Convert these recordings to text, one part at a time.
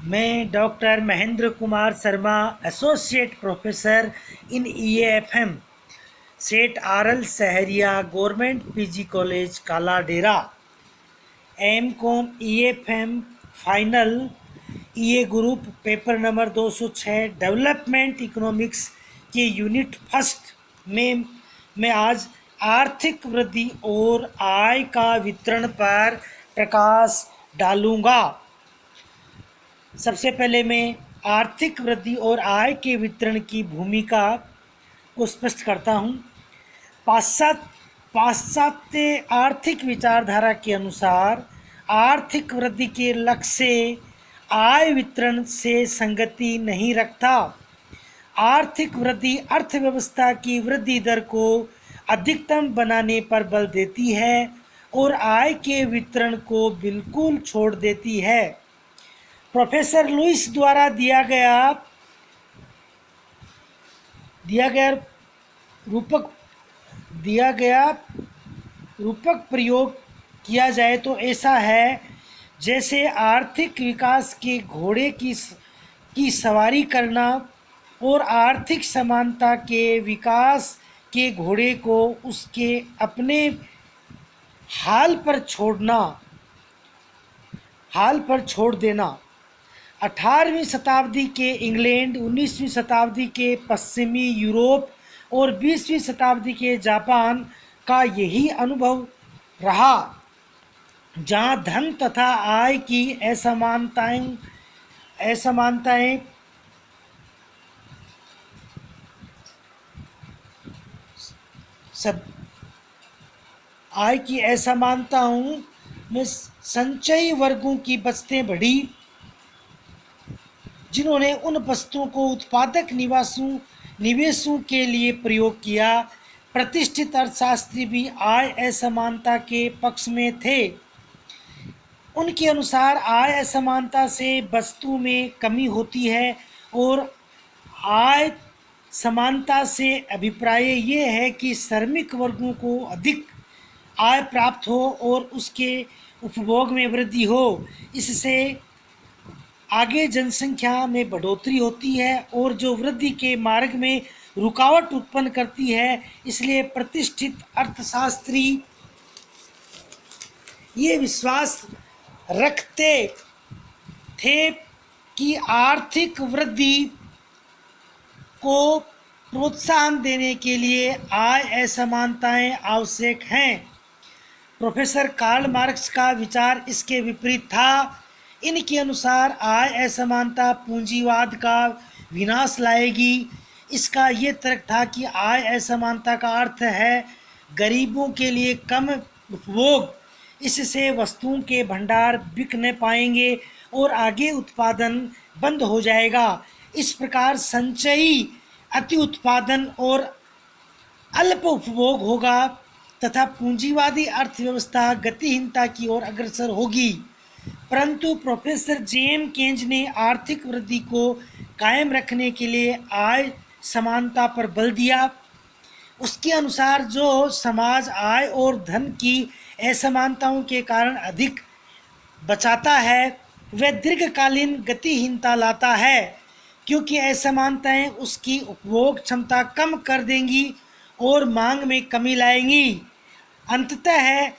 मैं doctor Mahendra Kumar Sharma, associate professor in EAFM, Seth RL Sahariya government PG college Kala Dera, M com EFM final EA group paper number 206 development economics के unit first में मैं आज आर्थिक वृद्धि और आय का वितरण पर प्रकाश डालूंगा। सबसे पहले मैं आर्थिक वृद्धि और आय के वितरण की भूमिका को स्पष्ट करता हूँ। पाश्चात्य आर्थिक विचारधारा के अनुसार आर्थिक वृद्धि के लक्ष्य से आय वितरण से संगति नहीं रखता। आर्थिक वृद्धि अर्थव्यवस्था की वृद्धि दर को अधिकतम बनाने पर बल देती है और आय के वितरण को बिल्कुल छोड़ देती है। प्रोफेसर लुइस द्वारा दिया गया रूपक प्रयोग किया जाए तो ऐसा है, जैसे आर्थिक विकास के घोड़े की सवारी करना और आर्थिक समानता के विकास के घोड़े को उसके अपने हाल पर छोड़ देना। 18वीं शताब्दी के इंग्लैंड, 19वीं शताब्दी के पश्चिमी यूरोप और 20वीं शताब्दी के जापान का यही अनुभव रहा, जहां धन तथा आय की असमानताओं में संचयी वर्गों की बचतें बढ़ी, जिन्होंने उन वस्तुओं को उत्पादक निवेशों के लिए प्रयोग किया। प्रतिष्ठित अर्थशास्त्री भी आय असमानता के पक्ष में थे। उनके अनुसार आय असमानता से वस्तु में कमी होती है और आय समानता से अभिप्राय ये है कि श्रमिक वर्गों को अधिक आय प्राप्त हो और उसके उपभोग में वृद्धि हो। इससे आगे जनसंख्या में बढ़ोतरी होती है और जो वृद्धि के मार्ग में रुकावट उत्पन्न करती है। इसलिए प्रतिष्ठित अर्थशास्त्री ये विश्वास रखते थे कि आर्थिक वृद्धि को प्रोत्साहन देने के लिए आय असमानताएं आवश्यक हैं। प्रोफेसर कार्ल मार्क्स का विचार इसके विपरीत था। इनके अनुसार आय असमानता पूंजीवाद का विनाश लाएगी। इसका ये तर्क था कि आय असमानता का अर्थ है गरीबों के लिए कम उपभोग, इससे वस्तुओं के भंडार बिक न पाएंगे और आगे उत्पादन बंद हो जाएगा। इस प्रकार संचयी अति उत्पादन और अल्प उपभोग होगा तथा पूंजीवादी अर्थव्यवस्था गतिहीनता की ओर अग्रसर होगी। परंतु प्रोफेसर जेम केन्ज ने आर्थिक वृद्धि को कायम रखने के लिए आय समानता पर बल दिया। उसके अनुसार जो समाज आय और धन की असमानताओं के कारण अधिक बचाता है वह दीर्घकालीन गतिहीनता लाता है, क्योंकि असमानताएं उसकी उपभोग क्षमता कम कर देंगी और मांग में कमी लाएंगी। अंततः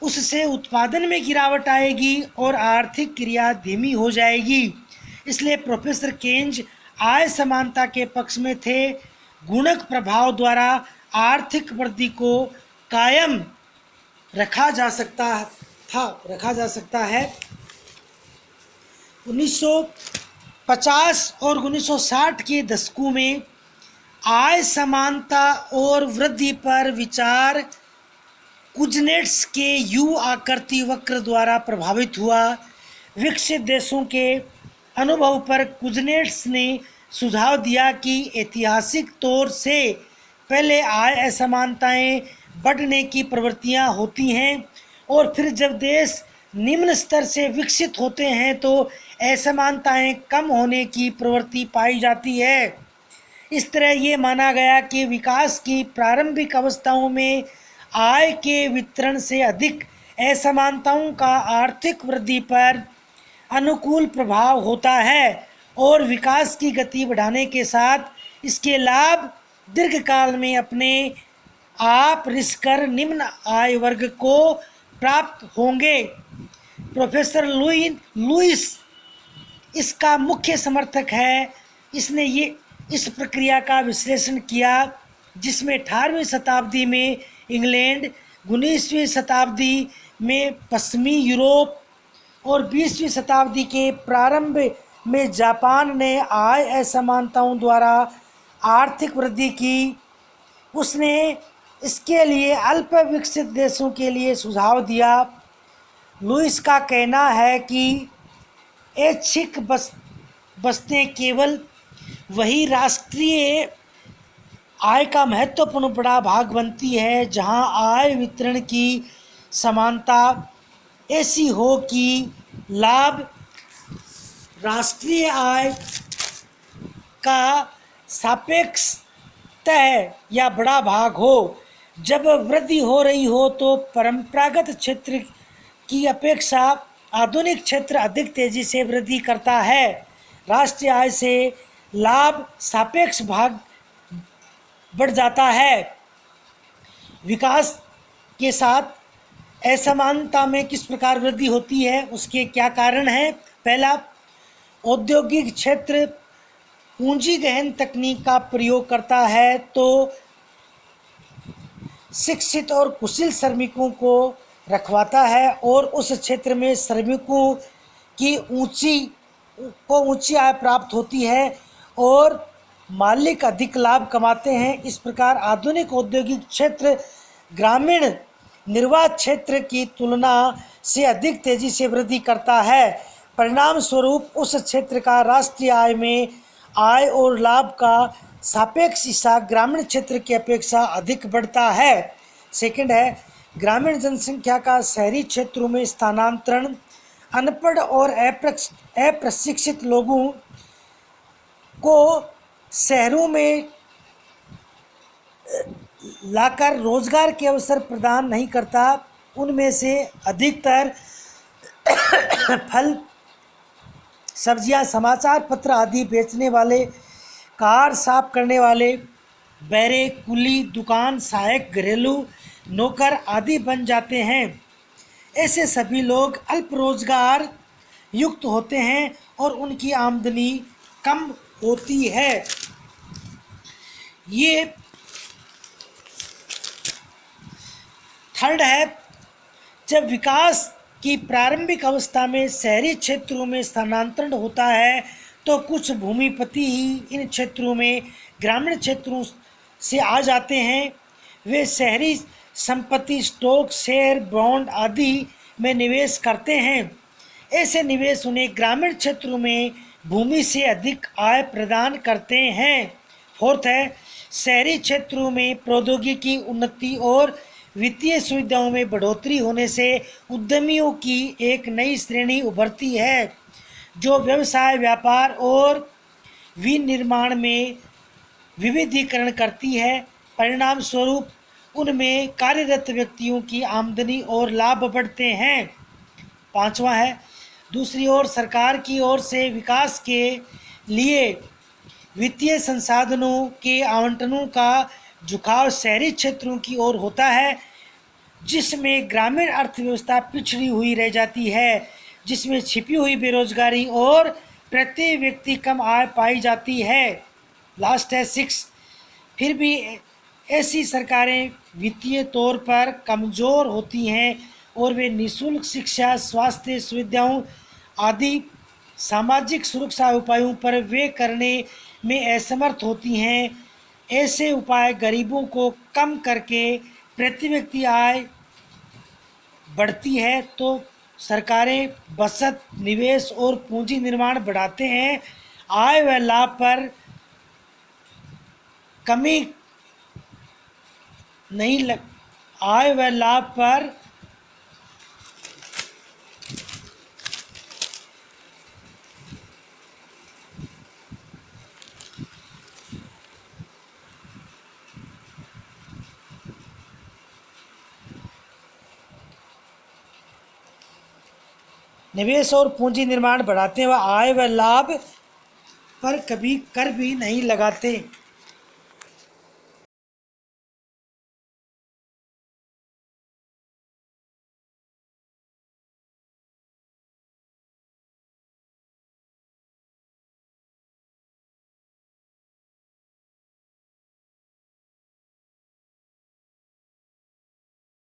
उससे उत्पादन में गिरावट आएगी और आर्थिक क्रिया धीमी हो जाएगी। इसलिए प्रोफेसर केन्ज आय समानता के पक्ष में थे। गुणक प्रभाव द्वारा आर्थिक वृद्धि को कायम रखा जा सकता है। 1950 और 1960 के दशकों में आय समानता और वृद्धि पर विचार कुजनेट्स के यू आकृति वक्र द्वारा प्रभावित हुआ। विकसित देशों के अनुभव पर कुजनेट्स ने सुझाव दिया कि ऐतिहासिक तौर से पहले आय असमानताएं बढ़ने की प्रवृत्तियां होती हैं और फिर जब देश निम्न स्तर से विकसित होते हैं तो असमानताएं कम होने की प्रवृत्ति पाई जाती है। इस तरह ये माना गया कि विकास की प्रारंभिक अवस्थाओं में आय के वितरण से अधिक असमानताओं का आर्थिक वृद्धि पर अनुकूल प्रभाव होता है और विकास की गति बढ़ाने के साथ इसके लाभ दीर्घकाल में अपने आप रिसकर निम्न आय वर्ग को प्राप्त होंगे। प्रोफेसर लुइस इसका मुख्य समर्थक है। इसने ये इस प्रक्रिया का विश्लेषण किया जिसमें 18वीं शताब्दी में इंग्लैंड, 19वीं शताब्दी में पश्चिमी यूरोप और 20वीं शताब्दी के प्रारंभ में जापान ने आय असमानताओं द्वारा आर्थिक वृद्धि की। उसने इसके लिए अल्प विकसित देशों के लिए सुझाव दिया। लुइस का कहना है कि ऐच्छिक बस्तें केवल वही राष्ट्रीय आय का महत्वपूर्ण बड़ा भाग बनती है जहां आय वितरण की समानता ऐसी हो कि लाभ राष्ट्रीय आय का सापेक्षतः या बड़ा भाग हो। जब वृद्धि हो रही हो तो परंपरागत क्षेत्र की अपेक्षा आधुनिक क्षेत्र अधिक तेजी से वृद्धि करता है। राष्ट्रीय आय से लाभ सापेक्ष भाग बढ़ जाता है। विकास के साथ असमानता में किस प्रकार वृद्धि होती है, उसके क्या कारण हैं? पहला, औद्योगिक क्षेत्र पूंजी गहन तकनीक का प्रयोग करता है तो शिक्षित और कुशल श्रमिकों को रखवाता है और उस क्षेत्र में श्रमिकों की ऊंची आय प्राप्त होती है और मालिक अधिक लाभ कमाते हैं। इस प्रकार आधुनिक औद्योगिक क्षेत्र ग्रामीण निर्वात क्षेत्र की तुलना से अधिक तेजी से वृद्धि करता है। परिणाम स्वरूप उस क्षेत्र का राष्ट्रीय आय में आय और लाभ का सापेक्ष हिस्सा ग्रामीण क्षेत्र की अपेक्षा अधिक बढ़ता है। सेकंड है, ग्रामीण जनसंख्या का शहरी क्षेत्रों में स्थानांतरण अनपढ़ और अप्रशिक्षित लोगों को शहरों में लाकर रोजगार के अवसर प्रदान नहीं करता। उनमें से अधिकतर फल, सब्जियां, समाचार पत्र आदि बेचने वाले, कार साफ करने वाले, बैरे, कुली, दुकान सहायक, घरेलू नौकर आदि बन जाते हैं। ऐसे सभी लोग अल्प रोजगार युक्त होते हैं और उनकी आमदनी कम होती है। ये थर्ड है, जब विकास की प्रारंभिक अवस्था में शहरी क्षेत्रों में स्थानांतरण होता है तो कुछ भूमिपति ही इन क्षेत्रों में ग्रामीण क्षेत्रों से आ जाते हैं। वे शहरी संपत्ति, स्टॉक, शेयर, बॉन्ड आदि में निवेश करते हैं। ऐसे निवेश उन्हें ग्रामीण क्षेत्रों में भूमि से अधिक आय प्रदान करते हैं। फोर्थ है, शहरी क्षेत्रों में प्रौद्योगिकी उन्नति और वित्तीय सुविधाओं में बढ़ोतरी होने से उद्यमियों की एक नई श्रेणी उभरती है जो व्यवसाय, व्यापार और विनिर्माण में विविधीकरण करती है। परिणाम स्वरूप उनमें कार्यरत व्यक्तियों की आमदनी और लाभ बढ़ते हैं। पांचवा है, दूसरी ओर सरकार की ओर से विकास के लिए वित्तीय संसाधनों के आवंटनों का झुकाव शहरी क्षेत्रों की ओर होता है जिसमें ग्रामीण अर्थव्यवस्था पिछड़ी हुई रह जाती है, जिसमें छिपी हुई बेरोजगारी और प्रति व्यक्ति कम आय पाई जाती है। लास्ट है 6, फिर भी ऐसी सरकारें वित्तीय तौर पर कमज़ोर होती हैं और वे निःशुल्क शिक्षा, स्वास्थ्य सुविधाओं आदि सामाजिक सुरक्षा उपायों पर वे करने में असमर्थ होती हैं। ऐसे उपाय गरीबों को कम करके प्रति व्यक्ति आय बढ़ती है तो सरकारें बचत, निवेश और पूंजी निर्माण बढ़ाते हैं। आय व लाभ पर कमी नहीं लग आय व लाभ पर निवेश और पूंजी निर्माण बढ़ाते हैं व आय व लाभ पर कभी कर भी नहीं लगाते।